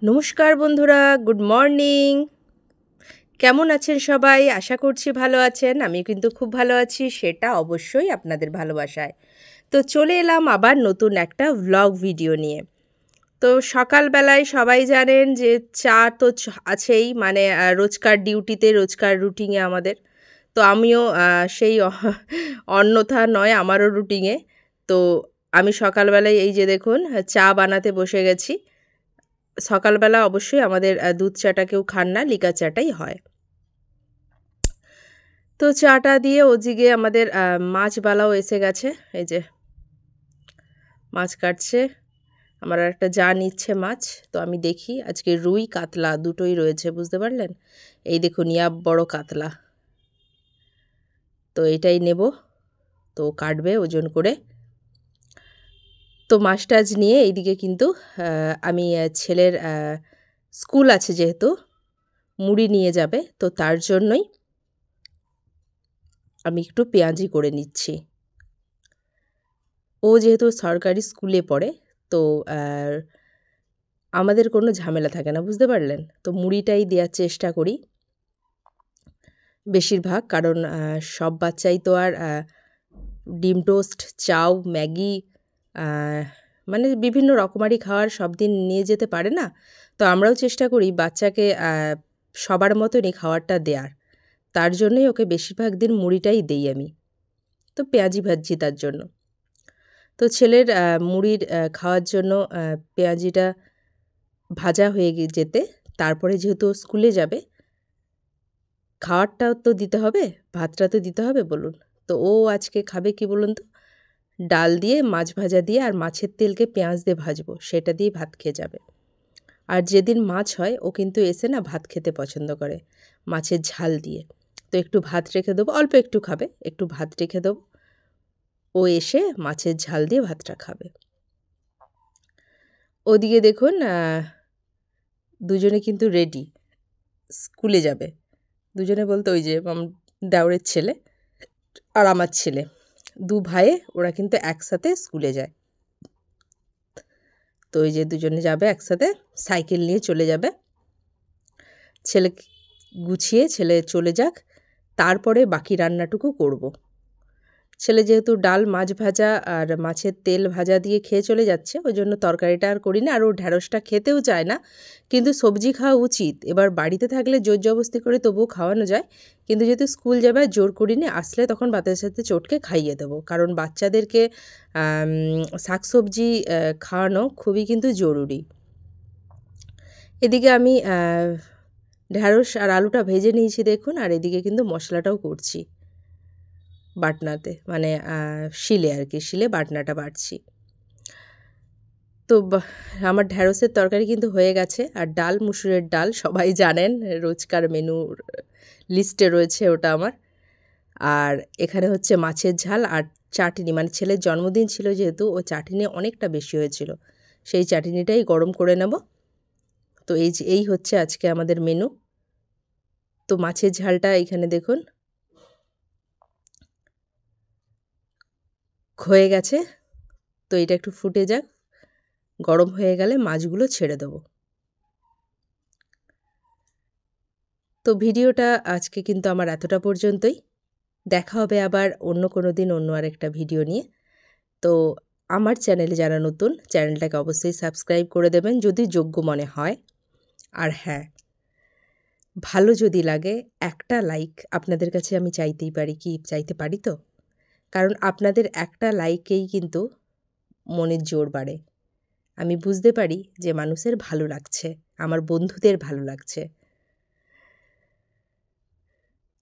নমস্কার বন্ধুরা, good morning. কেমন আছেন সবাই? আশা করছি ভালো আছেন। আমি কিন্তু খুব ভালো আছি, সেটা অবশ্যই আপনাদের ভালোবাসায়। তো চলে এলাম আবার নতুন একটা ভ্লগ ভিডিও নিয়ে। তো সকালবেলায় সবাই জানেন যে চা তো আছেই, মানে রোজকার ডিউটিতে, রোজকার রুটিনে আমাদের। তো আমিও সেই অন্যথা নয়, আমারও রুটিনে। তো আমি সকালবেলায় এই যে দেখুন চা বানাতে বসে গেছি। সকালবেলা অবশ্যই আমাদের দুধ চাটা কেউ খান না, লিকার চাটাই হয়। তো চাটা দিয়ে ওদিকে আমাদের মাছবালাও এসে গেছে। এই যে মাছ কাটছে, আমার আর একটা যা নিচ্ছে মাছ। তো আমি দেখি আজকে রুই কাতলা দুটোই রয়েছে, বুঝতে পারলেন? এই দেখুন ইয়া বড় কাতলা, তো এটাই নেব। তো কাটবে ওজন করে। তো মাছ টাছ নিয়ে এইদিকে কিন্তু আমি ছেলের স্কুল আছে, যেহেতু মুড়ি নিয়ে যাবে, তো তার জন্যই আমি একটু পেঁয়াজি করে নিচ্ছি। ও যেহেতু সরকারি স্কুলে পড়ে, তো আমাদের কোনো ঝামেলা থাকে না, বুঝতে পারলেন? তো মুড়িটাই দেওয়ার চেষ্টা করি বেশিরভাগ, কারণ সব বাচ্চাই তো আর ডিম টোস্ট, চাউ, ম্যাগি, মানে বিভিন্ন রকমারি খাওয়ার সব দিন নিয়ে যেতে পারে না। তো আমরাও চেষ্টা করি বাচ্চাকে সবার মতনই খাওয়ারটা দেওয়ার। তার জন্যই ওকে বেশিরভাগ দিন মুড়িটাই দেই আমি। তো পেঁয়াজি ভাজছি তার জন্য। তো ছেলের মুড়ির খাওয়ার জন্য পেঁয়াজিটা ভাজা হয়ে যেতে, তারপরে যেহেতু স্কুলে যাবে, খাওয়ারটাও তো দিতে হবে, ভাতটা তো দিতে হবে বলুন। তো ও আজকে খাবে কি বলুন তো? ডাল দিয়ে, মাছ ভাজা দিয়ে, আর মাছের তেলকে পেঁয়াজ দিয়ে ভাজবো, সেটা দিয়ে ভাত খেয়ে যাবে। আর যেদিন মাছ হয় ও কিন্তু এসে না ভাত খেতে পছন্দ করে, মাছের ঝাল দিয়ে। তো একটু ভাত রেখে দেবো, অল্প একটু খাবে, একটু ভাত রেখে দেবো, ও এসে মাছের ঝাল দিয়ে ভাতটা খাবে। ওদিকে দেখুন দুজনে কিন্তু রেডি, স্কুলে যাবে। দুজনে বলতে ওই যে দেওরের ছেলে আর আমার ছেলে, দু ভাইয়ে ওরা কিন্তু একসাথে স্কুলে যায়। তো ওই যে দুজনে যাবে একসাথে, সাইকেল নিয়ে চলে যাবে। ছেলে গুছিয়ে ছেলে চলে যাক, তারপরে বাকি রান্নাটুকু করব। ছেলে যেহেতু ডাল, মাছ ভাজা আর মাছের তেল ভাজা দিয়ে খেয়ে চলে যাচ্ছে, ওই জন্য তরকারিটা আর করি না। আর ও ঢ্যাঁড়সটা খেতেও চায় না, কিন্তু সবজি খাওয়া উচিত। এবার বাড়িতে থাকলে জোর জবস্তি করে তবুও খাওয়ানো যায়, কিন্তু যেহেতু স্কুল যাবে জোর করিনি, আসলে তখন ভাতের সাথে চটকে খাইয়ে দেবো। কারণ বাচ্চাদেরকে শাকসবজি খাওয়ানো খুবই কিন্তু জরুরি। এদিকে আমি ঢ্যাঁড়স আর আলুটা ভেজে নিয়েছি দেখুন, আর এদিকে কিন্তু মশলাটাও করছি বাটনাতে, মানে শিলে আর কি, শিলে বাটনাটা বাটছি। তো আমার ঢ্যাঁড়সের তরকারি কিন্তু হয়ে গেছে। আর ডাল, মুসুরের ডাল সবাই জানেন, রোজকার মেনুর লিস্টে রয়েছে ওটা আমার। আর এখানে হচ্ছে মাছের ঝাল আর চাটনি, মানে ছেলের জন্মদিন ছিল যেহেতু, ও চাটনি অনেকটা বেশি হয়েছিল, সেই চাটনিটাই গরম করে নেব। তো এই হচ্ছে আজকে আমাদের মেনু। তো মাছের ঝালটা এখানে দেখুন হয়ে গেছে। তো এটা একটু ফুটে যাক, গরম হয়ে গেলে মাছগুলো ছেড়ে দেবো। তো ভিডিওটা আজকে কিন্তু আমার এতটা পর্যন্তই। দেখা হবে আবার অন্য কোনো দিন অন্য আরেকটা ভিডিও নিয়ে। তো আমার চ্যানেলে যারা নতুন, চ্যানেলটাকে অবশ্যই সাবস্ক্রাইব করে দেবেন যদি যোগ্য মনে হয়। আর হ্যাঁ, ভালো যদি লাগে একটা লাইক আপনাদের কাছে আমি চাইতেই পারি, কি চাইতে পারি তো? কারণ আপনাদের একটা লাইকেই কিন্তু মনের জোর বাড়ে। আমি বুঝতে পারি যে মানুষের ভালো লাগছে, আমার বন্ধুদের ভালো লাগছে।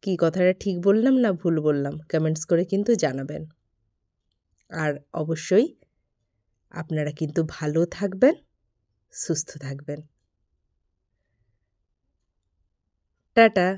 কি কথাটা ঠিক বললাম না ভুল বললাম, কমেন্টস করে কিন্তু জানাবেন। আর অবশ্যই আপনারা কিন্তু ভালো থাকবেন, সুস্থ থাকবেন। টাটা।